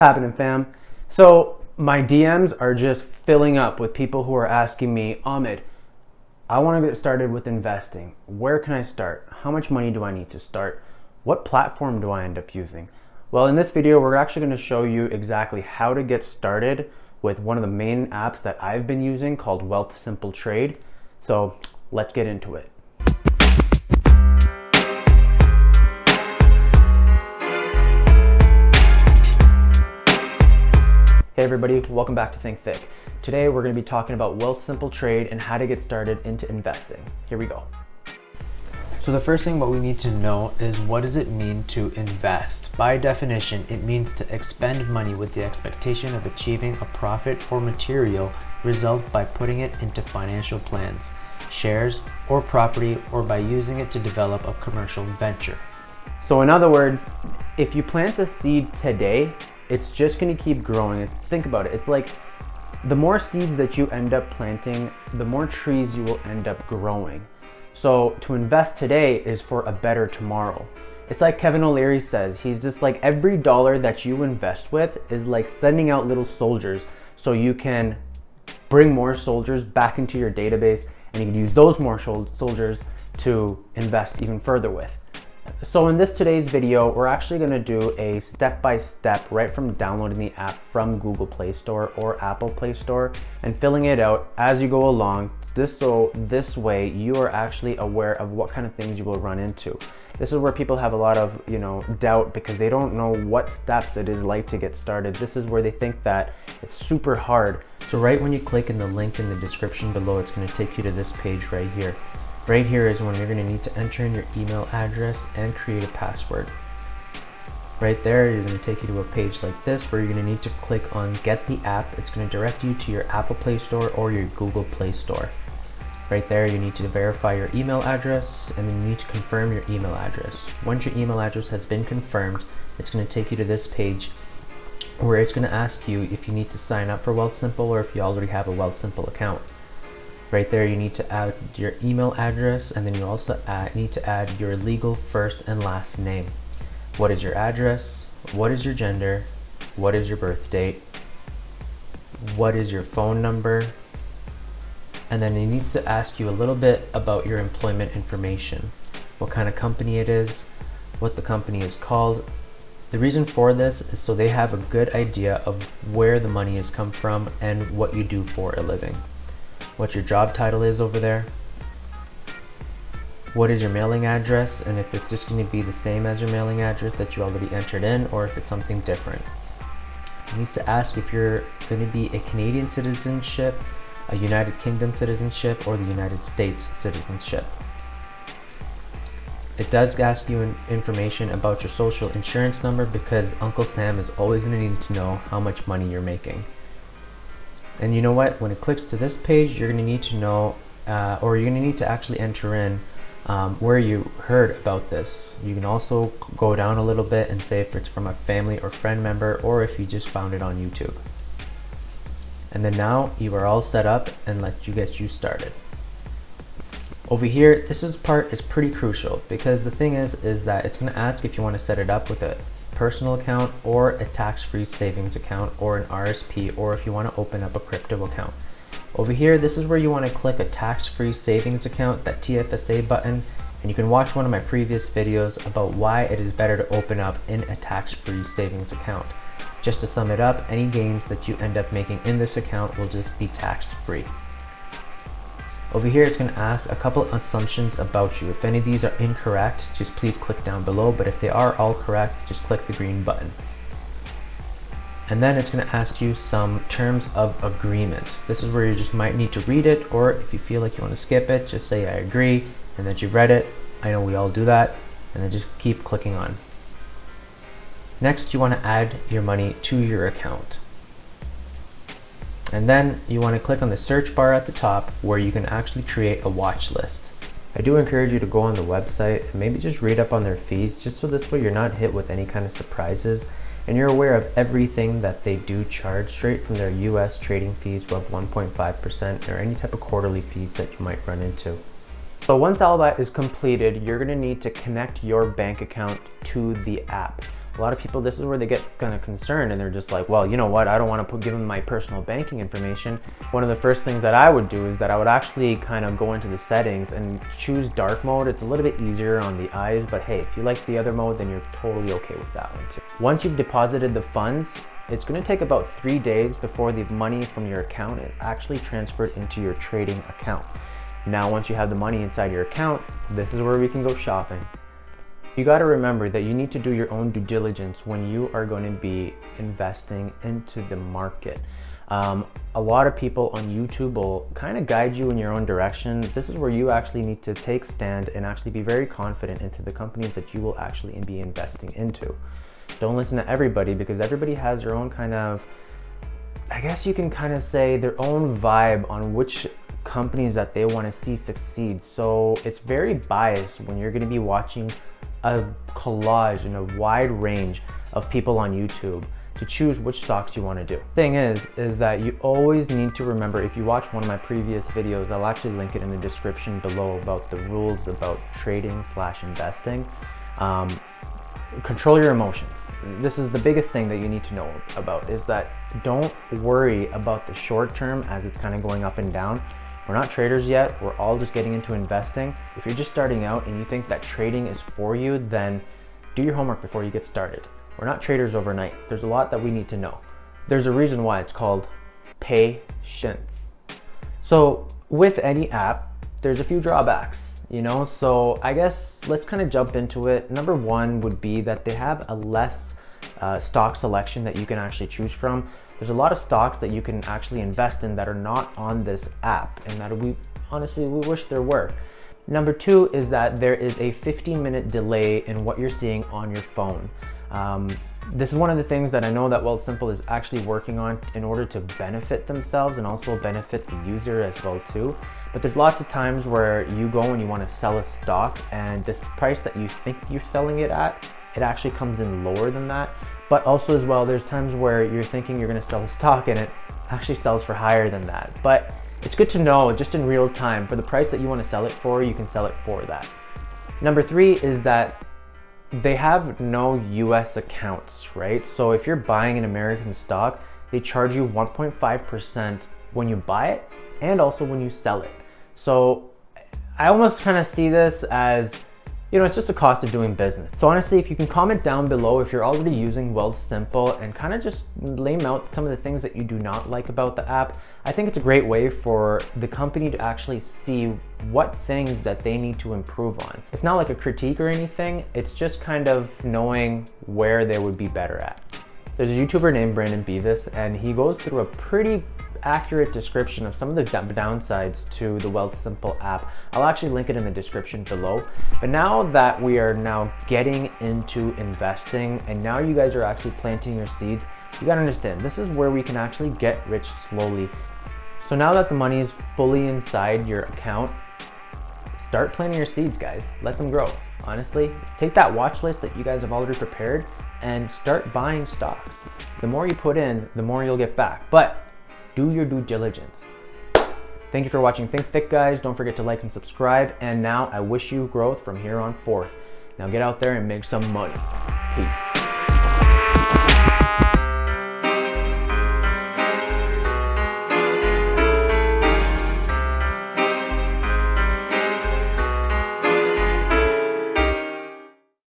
Happening, fam? So my DMs are just filling up with people who are asking me, Ahmed, I want to get started with investing. Where can I start? How much money do I need to start? What platform do I end up using? Well, in this video, we're actually going to show you exactly how to get started with one of the main apps that I've been using called Wealthsimple Trade. So let's get into it. Hey everybody, welcome back to Think Thick. Today we're going to be talking about Wealthsimple Trade and how to get started into investing. Here we go. So the first thing what we need to know is, what does it mean to invest? By definition, it means to expend money with the expectation of achieving a profit or material result by putting it into financial plans, shares, or property, or by using it to develop a commercial venture. So in other words, if you plant a seed today, it's just going to keep growing. Think about it. It's like the more seeds that you end up planting, the more trees you will end up growing. So to invest today is for a better tomorrow. It's like Kevin O'Leary says, he's just like, every dollar that you invest with is like sending out little soldiers so you can bring more soldiers back into your database, and you can use those more soldiers to invest even further with. So in today's video, we're actually going to do a step-by-step right from downloading the app from Google Play Store or Apple Play Store and filling it out as you go along. This way you are actually aware of what kind of things you will run into. This is where people have a lot of doubt because they don't know what steps it is like to get started. This is where they think that it's super hard. So right when you click in the link in the description below, it's going to take you to this page right here. Right here is when you're going to need to enter in your email address and create a password. Right there, you're going to take you to a page like this where you're going to need to click on Get the App. It's going to direct you to your Apple Play Store or your Google Play Store. Right there, you need to verify your email address, and then you need to confirm your email address. Once your email address has been confirmed, it's going to take you to this page where it's going to ask you if you need to sign up for Wealthsimple or if you already have a Wealthsimple account. Right there, you need to add your email address, and then you also need to add your legal first and last name. What is your address? What is your gender? What is your birth date? What is your phone number? And then it needs to ask you a little bit about your employment information. What kind of company it is, what the company is called. The reason for this is so they have a good idea of where the money has come from and what you do for a living. What your job title is over there, what is your mailing address, and if it's just going to be the same as your mailing address that you already entered in, or if it's something different. It needs to ask if you're going to be a Canadian citizenship, a United Kingdom citizenship, or the United States citizenship. It does ask you information about your social insurance number, because Uncle Sam is always going to need to know how much money you're making. And you know what? When it clicks to this page, you're going to need to know, or you're going to need to actually enter in where you heard about this. You can also go down a little bit and say if it's from a family or friend member, or if you just found it on YouTube. And then now you are all set up, and let you get you started. Over here, part is pretty crucial, because the thing is that it's going to ask if you want to set it up with a personal account or a tax-free savings account or an RSP, or if you want to open up a crypto account. Over here, this is where you want to click a tax-free savings account, that TFSA button, and you can watch one of my previous videos about why it is better to open up in a tax-free savings account. Just to sum it up, any gains that you end up making in this account will just be tax-free. Over here, it's going to ask a couple assumptions about you. If any of these are incorrect, just please click down below, but if they are all correct, just click the green button. And then it's going to ask you some terms of agreement. This is where you just might need to read it, or if you feel like you want to skip it, just say I agree, and that you've read it. I know we all do that, and then just keep clicking on. Next, you want to add your money to your account. And then you want to click on the search bar at the top where you can actually create a watch list. I do encourage you to go on the website and maybe just read up on their fees, just so this way you're not hit with any kind of surprises and you're aware of everything that they do charge straight from their US trading fees of 1.5% or any type of quarterly fees that you might run into. So once all that is completed, you're going to need to connect your bank account to the app. A lot of people, this is where they get kind of concerned and they're just like, well, you know what, I don't want to give them my personal banking information. One of the first things that I would do is that I would actually kind of go into the settings and choose dark mode. It's a little bit easier on the eyes, but hey, if you like the other mode, then you're totally okay with that one too. Once you've deposited the funds, it's going to take about 3 days before the money from your account is actually transferred into your trading account. Now, once you have the money inside your account, this is where we can go shopping. You got to remember that you need to do your own due diligence when you are going to be investing into the market. A lot of people on YouTube will kind of guide you in your own direction. This is where you actually need to take stand and actually be very confident into the companies that you will actually be investing into. Don't listen to everybody, because everybody has their own kind of, I guess you can kind of say, their own vibe on which companies that they want to see succeed. So it's very biased when you're going to be watching a collage and a wide range of people on YouTube to choose which stocks you want to do. Thing is that you always need to remember, if you watch one of my previous videos, I'll actually link it in the description below about the rules about trading / investing. Control your emotions. This is the biggest thing that you need to know about, is that don't worry about the short term as it's kind of going up and down. We're not traders yet. We're all just getting into investing. If you're just starting out and you think that trading is for you, then do your homework before you get started. We're not traders overnight. There's a lot that we need to know. There's a reason why it's called patience. So with any app, there's a few drawbacks, you know? So I guess let's kind of jump into it. Number one would be that they have a less stock selection that you can actually choose from. There's a lot of stocks that you can actually invest in that are not on this app, and that we wish there were. Number two is that there is a 15-minute delay in what you're seeing on your phone. This is one of the things that I know that Wealthsimple is actually working on in order to benefit themselves and also benefit the user as well too. But there's lots of times where you go and you want to sell a stock, and this price that you think you're selling it at, it actually comes in lower than that. But also as well, there's times where you're thinking you're going to sell a stock and it actually sells for higher than that. But it's good to know just in real time, for the price that you want to sell it for, you can sell it for that. Number three is that they have no US accounts, right? So if you're buying an American stock, they charge you 1.5% when you buy it and also when you sell it. So I almost kind of see this as, you know, it's just a cost of doing business. So honestly, if you can comment down below if you're already using Wealthsimple and kind of just lay out some of the things that you do not like about the app. I think it's a great way for the company to actually see what things that they need to improve on. It's not like a critique or anything, it's just kind of knowing where they would be better at. There's a YouTuber named Brandon Beavis, and he goes through a pretty accurate description of some of the downsides to the Wealthsimple app. I'll actually link it in the description below. But now that we are now getting into investing, and now you guys are actually planting your seeds, you gotta understand, this is where we can actually get rich slowly. So now that the money is fully inside your account, start planting your seeds, guys. Let them grow. Honestly, take that watch list that you guys have already prepared and start buying stocks. The more you put in, the more you'll get back. But do your due diligence. Thank you for watching Think Thick, guys. Don't forget to like and subscribe. And now I wish you growth from here on forth. Now get out there and make some money. Peace.